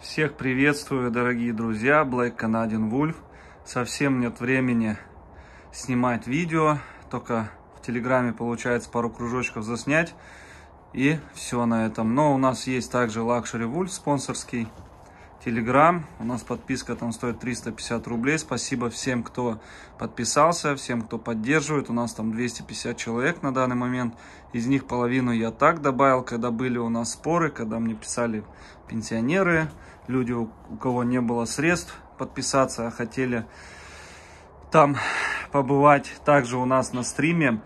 Всех приветствую, дорогие друзья, Black Canadian Wolf. Совсем нет времени снимать видео, только в Телеграме получается пару кружочков заснять, и все на этом. Но у нас есть также Luxury Wolf, спонсорский Телеграм. У нас подписка там стоит 350 рублей. Спасибо всем, кто подписался, всем, кто поддерживает. У нас там 250 человек на данный момент. Из них половину я так добавил, когда были у нас споры, когда мне писали пенсионеры, люди, у кого не было средств подписаться, а хотели там побывать. Также у нас на стриме,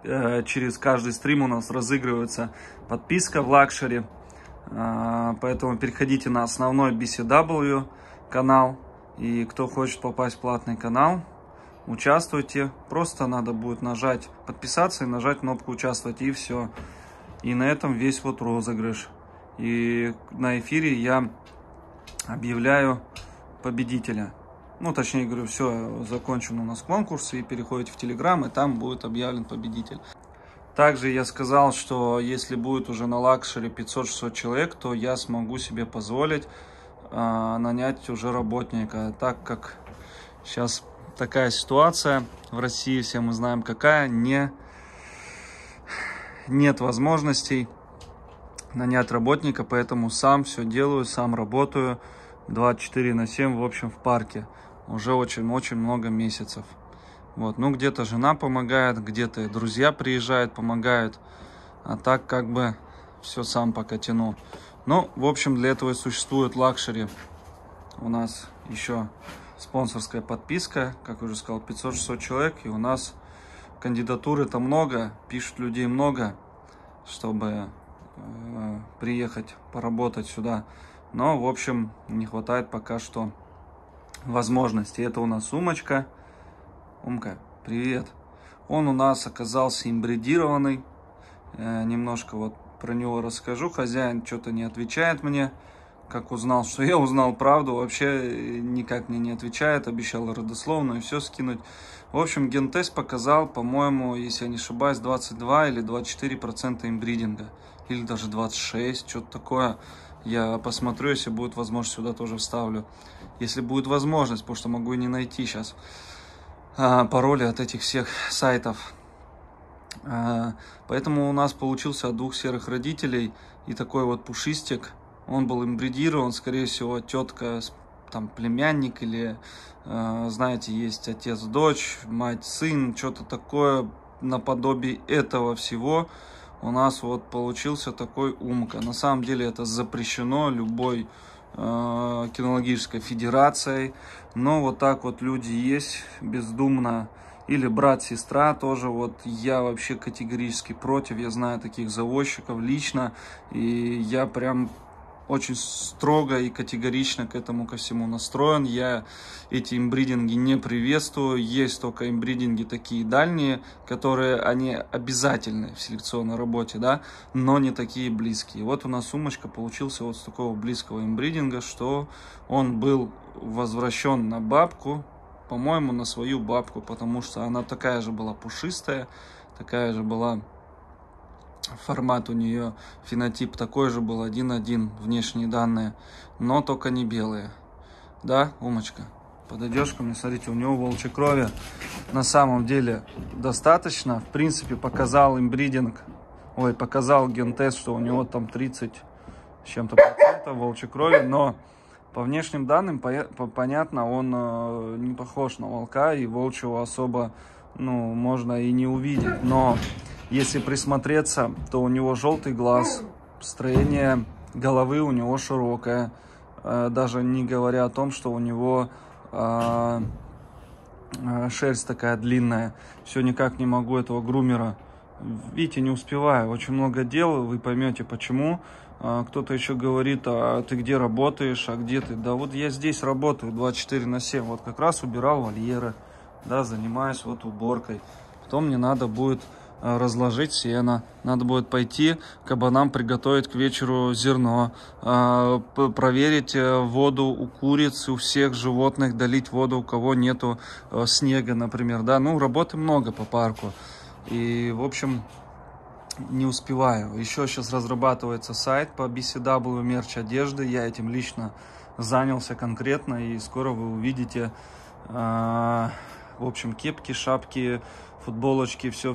через каждый стрим у нас разыгрывается подписка в Luxury. Поэтому переходите на основной BCW канал. И кто хочет попасть в платный канал, участвуйте. Просто надо будет нажать подписаться и нажать кнопку участвовать, и все. И на этом весь вот розыгрыш. И на эфире я объявляю победителя. Ну, точнее говорю, все, закончен у нас конкурс, и переходите в Телеграм, и там будет объявлен победитель. Также я сказал, что если будет уже на Luxury 500-600 человек, то я смогу себе позволить нанять уже работника. Так как сейчас такая ситуация в России, все мы знаем какая, нет возможностей нанять работника, поэтому сам все делаю, сам работаю 24/7, в общем, в парке. Уже очень много месяцев. Вот, ну, где-то жена помогает, где-то друзья приезжают, помогают. А так как бы все сам пока тяну. Ну, в общем, для этого и существует Luxury. У нас еще спонсорская подписка, как уже сказал, 500-600 человек. И у нас кандидатуры-то много, пишут людей много, чтобы приехать поработать сюда. Но, в общем, не хватает пока что возможностей. Это у нас сумочка. Умка, привет. Он у нас оказался имбридированный. Немножко вот про него расскажу. Хозяин что-то не отвечает мне. Как узнал, что я узнал правду, вообще никак мне не отвечает. Обещал родословную и все скинуть. В общем, гентест показал, по-моему, если я не ошибаюсь, 22 или 24% имбридинга. Или даже 26, что-то такое. Я посмотрю, если будет возможность, сюда тоже вставлю. Если будет возможность, потому что могу и не найти сейчас пароли от этих всех сайтов. Поэтому у нас получился от двух серых родителей и такой вот пушистик. Он был имбридирован, скорее всего, тетка, там, племянник или, знаете, есть отец-дочь, мать-сын, что-то такое наподобие этого всего. У нас вот получился такой умка. На самом деле это запрещено любой кинологической федерацией, но вот так вот люди есть бездумно, или брат-сестра тоже. Вот я вообще категорически против, я знаю таких завозчиков лично, и я прям очень строго и категорично к этому ко всему настроен. Я эти имбридинги не приветствую. Есть только имбридинги такие дальние, которые они обязательны в селекционной работе, да, но не такие близкие. Вот у нас сумочка получился вот с такого близкого имбридинга, что он был возвращен на бабку, по-моему, на свою бабку, потому что она такая же была пушистая, такая же была. Формат у нее, фенотип такой же был, 1:1, внешние данные, но только не белые. Да, умочка? Подойдешь ко мне, смотрите, у него волчьей крови на самом деле достаточно. В принципе, показал имбридинг, показал гентест, что у него там 30 с чем-то процентов волчьей крови, но по внешним данным, понятно, он не похож на волка, и волчьего особо, ну, можно и не увидеть, но если присмотреться, то у него желтый глаз, строение головы у него широкое, даже не говоря о том, что у него шерсть такая длинная. Все никак не могу этого грумера, видите, не успеваю, очень много дел, вы поймете почему. Кто-то еще говорит: а ты где работаешь, а где ты? Да вот я здесь работаю 24/7, вот как раз убирал вольеры, да, занимаюсь вот уборкой. Потом мне надо будет разложить сено, надо будет пойти кабанам приготовить к вечеру зерно, проверить воду у куриц, у всех животных, долить воду, у кого нету снега, например, да, ну, работы много по парку. И, в общем, не успеваю. Еще сейчас разрабатывается сайт по BCW мерч одежды. Я этим лично занялся конкретно, и скоро вы увидите, в общем, кепки, шапки, футболочки, все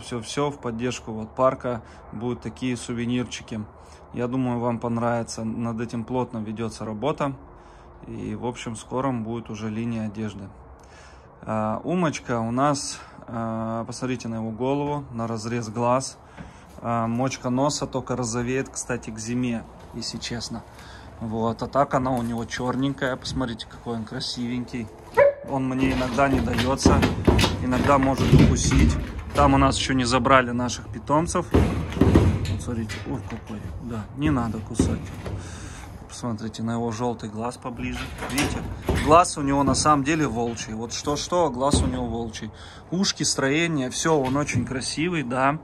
в поддержку вот парка. Будут такие сувенирчики. Я думаю, вам понравится. Над этим плотно ведется работа. И, в общем, в скором будет уже линия одежды. Умочка у нас, посмотрите на его голову, на разрез глаз. Мочка носа только розовеет, кстати, к зиме, если честно. Вот, а так она у него черненькая. Посмотрите, какой он красивенький. Он мне иногда не дается, иногда может укусить. Там у нас еще не забрали наших питомцев. Вот смотрите, ой, какой, да, не надо кусать. Посмотрите на его желтый глаз поближе. Видите, глаз у него на самом деле волчий. Вот что-что, а глаз у него волчий. Ушки, строение, все, он очень красивый, да.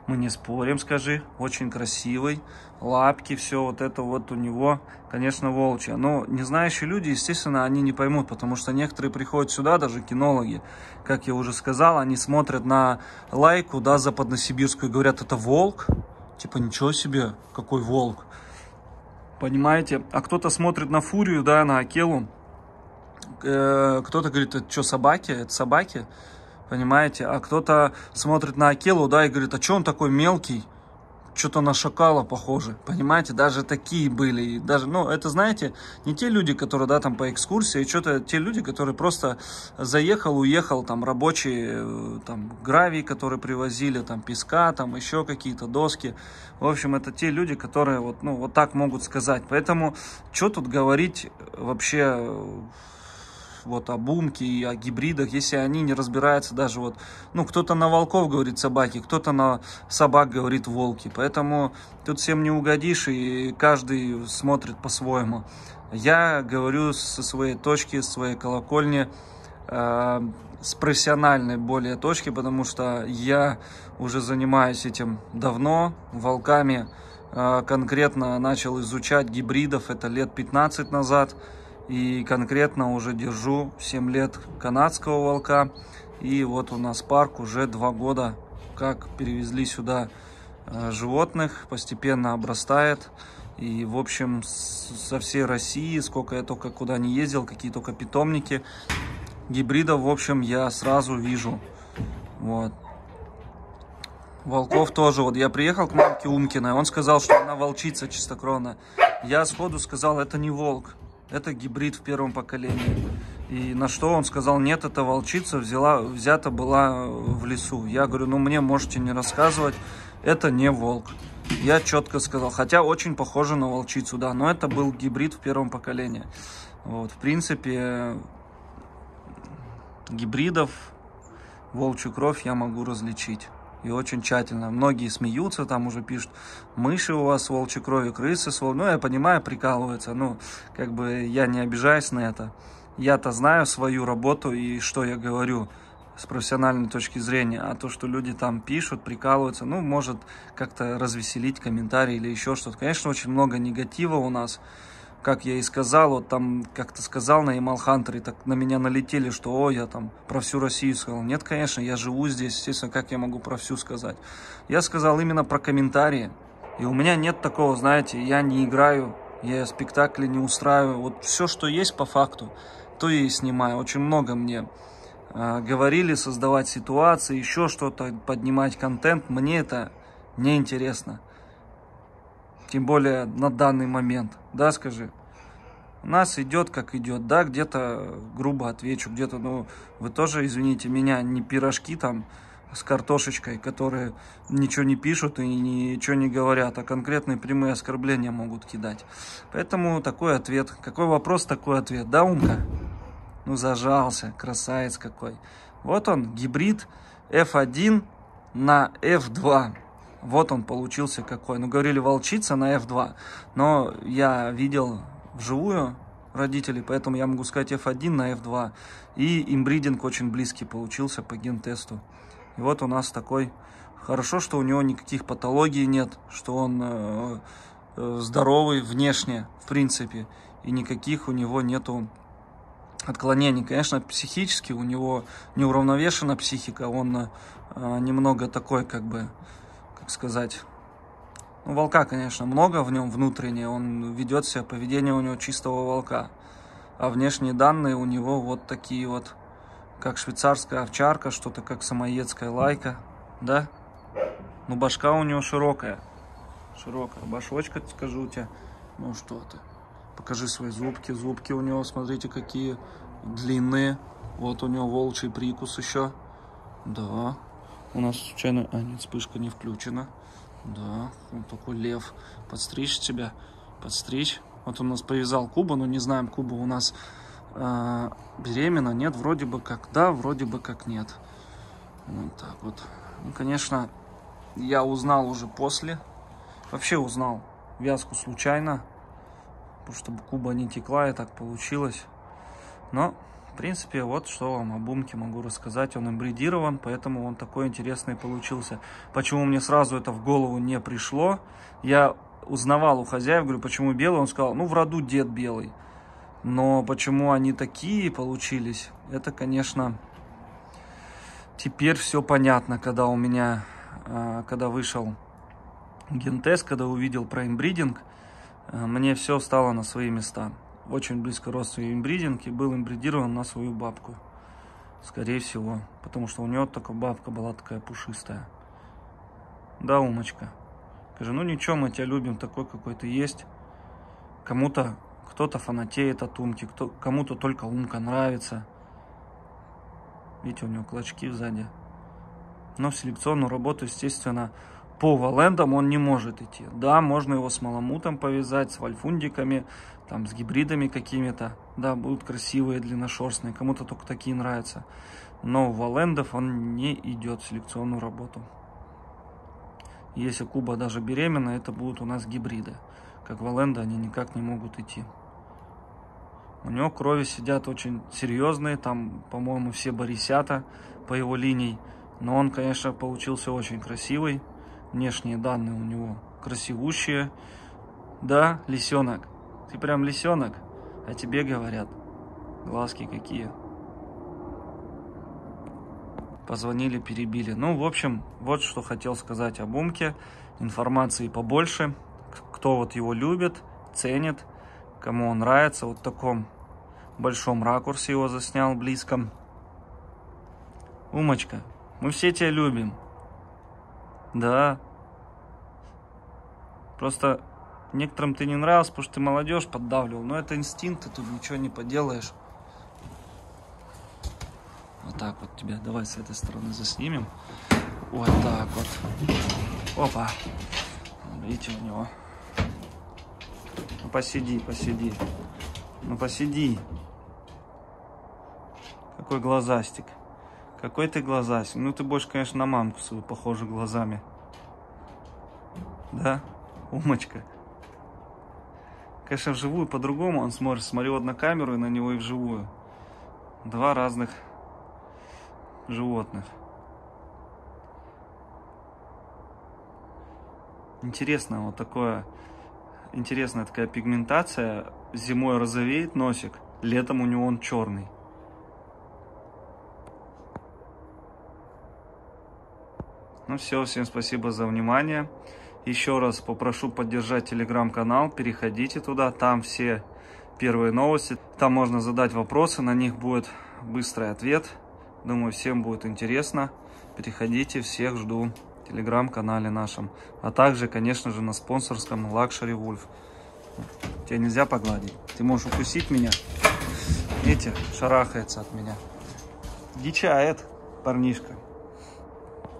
Мы не спорим, скажи. Очень красивый. Лапки, все вот это вот у него, конечно, волчье. Но не знающие люди, естественно, они не поймут, потому что некоторые приходят сюда, даже кинологи, как я уже сказал, они смотрят на лайку, да, западносибирскую, и говорят, это волк? Типа, ничего себе, какой волк. Понимаете? А кто-то смотрит на фурию, да, на акелу. Кто-то говорит, это что, собаки? Это собаки? Понимаете? А кто-то смотрит на акелу, да, и говорит, а что он такой мелкий? Что-то на шакала похоже. Понимаете? Даже такие были. И даже, ну, это, знаете, не те люди, которые, да, там по экскурсии, что-то те люди, которые просто заехал, уехал, там, рабочие, там, гравий, которые привозили, там, песка, там, еще какие-то доски. В общем, это те люди, которые, вот, ну, вот так могут сказать. Поэтому, что тут говорить вообще вот об умке и о гибридах, если они не разбираются даже вот, ну, кто-то на волков говорит собаки, кто-то на собак говорит волки, поэтому тут всем не угодишь, и каждый смотрит по-своему. Я говорю со своей точки, с своей колокольни, с профессиональной более точки, потому что я уже занимаюсь этим давно, волками, конкретно начал изучать гибридов, это лет 15 назад. И конкретно уже держу 7 лет канадского волка. И вот у нас парк уже 2 года, как перевезли сюда животных, постепенно обрастает. И, в общем, со всей России, сколько я только куда не ездил, какие только питомники, гибридов, в общем, я сразу вижу. Вот. Волков тоже. Вот я приехал к мамке Умкиной, он сказал, что она волчица чистокровная. Я сходу сказал, это не волк. Это гибрид в первом поколении. И на что он сказал, нет, это волчица взята была в лесу. Я говорю, ну мне можете не рассказывать, это не волк. Я четко сказал, хотя очень похоже на волчицу, да, но это был гибрид в первом поколении. Вот, в принципе, гибридов, волчью кровь я могу различить. И очень тщательно. Многие смеются, там уже пишут, мыши у вас с волчьей кровью, крысы с волчьей. Ну, я понимаю, прикалываются. Ну, как бы я не обижаюсь на это. Я-то знаю свою работу и что я говорю с профессиональной точки зрения. А то, что люди там пишут, прикалываются, ну, может как-то развеселить комментарий или еще что-то. Конечно, очень много негатива у нас. Как я и сказал, вот там как-то сказал на Ямал Хантере, так на меня налетели, что о, я там про всю Россию сказал. Нет, конечно, я живу здесь, естественно, как я могу про всю сказать. Я сказал именно про комментарии. И у меня нет такого, знаете, я не играю, я спектакли не устраиваю. Вот все, что есть по факту, то я и снимаю. Очень много мне говорили создавать ситуации, еще что-то, поднимать контент. Мне это не интересно. Тем более на данный момент, да, скажи. У нас идет, как идет, да, где-то грубо отвечу, где-то, ну, вы тоже, извините меня, не пирожки там с картошечкой, которые ничего не пишут и ничего не говорят, а конкретные прямые оскорбления могут кидать. Поэтому такой ответ. Какой вопрос, такой ответ. Да, Умка? Ну, зажался, красавец какой. Вот он, гибрид F1 на F2. Вот он получился какой. Ну, говорили, волчица на F2. Но я видел вживую родителей, поэтому я могу сказать F1 на F2. И имбридинг очень близкий получился по гентесту. И вот у нас такой. Хорошо, что у него никаких патологий нет, что он здоровый внешне, в принципе. И никаких у него нету отклонений. Конечно, психически у него неуравновешена психика. Он немного такой, как бы, как сказать, Ну, волка, конечно, много в нем внутреннее. Он ведет себя, поведение у него чистого волка. А внешние данные у него вот такие вот, как швейцарская овчарка, что-то как самоедская лайка, да? Ну, башка у него широкая. Широкая башочка, скажу у тебя. Ну, что ты. Покажи свои зубки. Зубки у него, смотрите, какие длинные. Вот у него волчий прикус еще. Да. У нас случайно... А, нет, вспышка не включена. Да, вот такой лев. Подстричь тебя. Подстричь. Вот он у нас повязал Куба, но не знаем, Куба у нас беременна. Нет, вроде бы как да, вроде бы как нет. Вот так вот. Ну, конечно, я узнал уже после. Вообще узнал вязку случайно. Потому что Куба не текла, и так получилось. Но, в принципе, вот что вам о Бумке могу рассказать. Он имбридирован, поэтому он такой интересный получился. Почему мне сразу это в голову не пришло? Я узнавал у хозяев, говорю, почему белый? Он сказал, ну, в роду дед белый. Но почему они такие получились, это, конечно, теперь все понятно, когда у меня, когда вышел гентест, когда увидел про имбридинг, мне все стало на свои места. Очень близко родственный имбридинг и был имбридирован на свою бабку. Скорее всего. Потому что у нее только бабка была такая пушистая. Да, Умочка? Скажи, ну ничего, мы тебя любим такой, какой ты есть. Кому-то, кто-то фанатеет от Умки, кому-то только Умка нравится. Видите, у него клочки сзади. Но в селекционную работу, естественно, по валендам он не может идти. Да, можно его с маламутом повязать, с вальфундиками, там, с гибридами какими-то. Да, будут красивые, длинношерстные. Кому-то только такие нравятся. Но в валендов он не идет в селекционную работу. Если Куба даже беременна, это будут у нас гибриды. Как валенды они никак не могут идти. У него крови сидят очень серьезные. Там, по-моему, все борисята по его линии. Но он, конечно, получился очень красивый. Внешние данные у него красивущие. Да, лисенок. Ты прям лисенок. А тебе говорят. Глазки какие. Позвонили, перебили. Ну, в общем, вот что хотел сказать о Бумке. Информации побольше. Кто вот его любит, ценит, кому он нравится. Вот в таком большом ракурсе его заснял, близком. Умочка, мы все тебя любим. Да. Просто некоторым ты не нравился, потому что ты молодежь поддавливал. Но это инстинкт, ты тут ничего не поделаешь. Вот так вот тебя. Давай с этой стороны заснимем. Вот так вот. Опа. Видите, у него. Ну, посиди, посиди. Ну, посиди. Какой глазастик. Какой ты глазастик. Ну, ты больше, конечно, на мамку свою похожа глазами. Да? Умочка. Конечно, вживую по-другому он смотрит. Смотри вот на камеру и на него и вживую. Два разных животных. Интересно, вот такое, интересная такая пигментация. Зимой розовеет носик, летом у него он черный. Ну все, всем спасибо за внимание. Еще раз попрошу поддержать телеграм-канал, переходите туда, там все первые новости. Там можно задать вопросы, на них будет быстрый ответ. Думаю, всем будет интересно. Переходите, всех жду в телеграм-канале нашем. А также, конечно же, на спонсорском Luxury Wolf. Тебе нельзя погладить. Ты можешь укусить меня. Видите, шарахается от меня. Дичает парнишка.